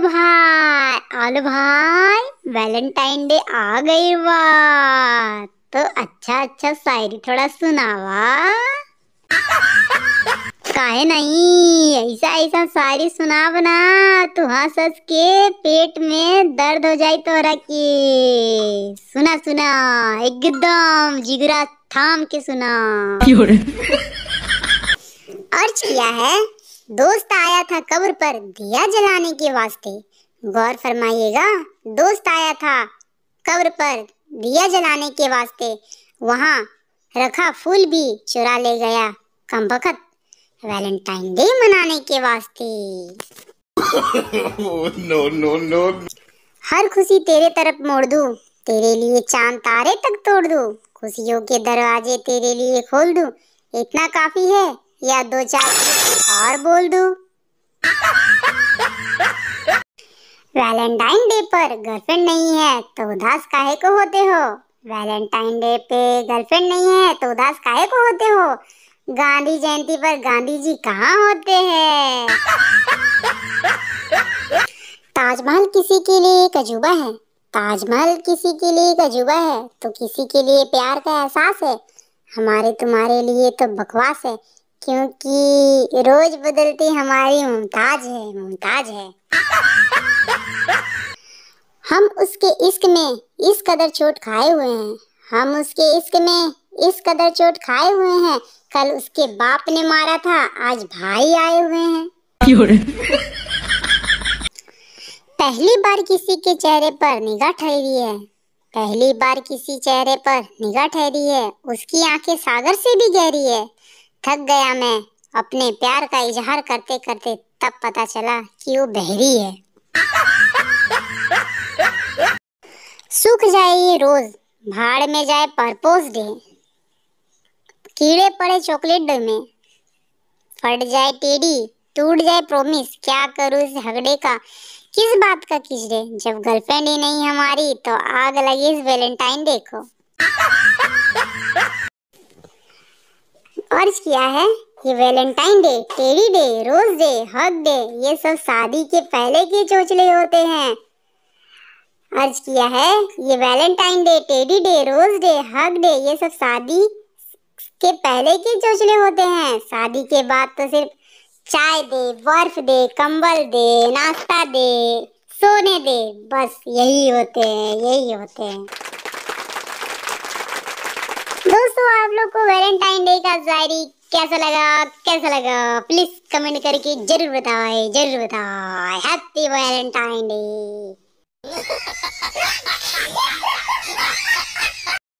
आलू भाई Valentine day आ गई वाह। तो अच्छा शायरी थोड़ा सुनावा। काहे नहीं, ऐसा ऐसा शायरी सुनाव ना तू हंस हंस के पेट में दर्द हो जाए तोरा के। सुना सुना एकदम जिगरा थाम के सुना। अर्ज किया है, दोस्त आया था कब्र पर दिया जलाने के वास्ते। गौर फरमाइएगा, दोस्त आया था कब्र पर दिया जलाने के वास्ते, वहां रखा फूल भी चुरा ले गया कमबख्त वैलेंटाइन डे मनाने के वास्ते। No no no. हर खुशी तेरे तरफ मोड़ दूं, तेरे लिए चांद तारे तक तोड़ दूं, खुशियों के दरवाजे तेरे लिए खोल दूं, इतना काफी है या दो चार और बोल दूं। वैलेंटाइन डे पर गर्लफ्रेंड नहीं है तो उदास काहे को होते हो। वैलेंटाइन डे पे गर्लफ्रेंड नहीं है तो उदास काहे को होते हो। गांधी जयंती पर गांधी जी कहाँ होते हैं। ताजमहल किसी के लिए एक अजूबा है, ताजमहल किसी के लिए एक अजूबा है तो किसी के लिए प्यार का एहसास है। हमारे तुम्हारे लिए तो बकवास है, क्योंकि रोज बदलती हमारी मुमताज है, मुमताज है। हम उसके इश्क में इस कदर चोट खाए हुए हैं, हम उसके इश्क में इस कदर चोट खाए हुए हैं, कल उसके बाप ने मारा था आज भाई आए हुए हैं। पहली बार किसी के चेहरे पर निगाह ठहरी है, पहली बार किसी चेहरे पर निगाह ठहरी है, उसकी आंखें सागर से भी गहरी है। थक गया मैं अपने प्यार का इजहार करते करते, तब पता चला कि वो बहरी है। सूख जाए ये रोज, भाड़ में जाए परपोज डे, कीड़े पड़े चॉकलेट डे में, फट जाए टेडी टूट जाए प्रोमिस, क्या करूँ इस झगड़े का, किस बात का किचड़े, जब गर्लफ्रेंड ही नहीं हमारी तो आग लगी इस वैलेंटाइन डे को। अर्ज किया है, ये Valentine day, teddy day, rose day, hug day, ये सब शादी के पहले के चोचले होते हैं। अर्ज किया है, ये Valentine day, teddy day, rose day, hug day, ये सब शादी के पहले के चोचले होते हैं। शादी के बाद तो सिर्फ चाय दे, बर्फ दे, कंबल दे, नाश्ता दे, सोने दे, बस यही होते हैं, यही होते हैं। दोस्तों, आप लोग को वैलेंटाइन डे का शायरी कैसा लगा प्लीज कमेंट करके जरूर बताएं, जरूर बताएं। Happy Valentine day.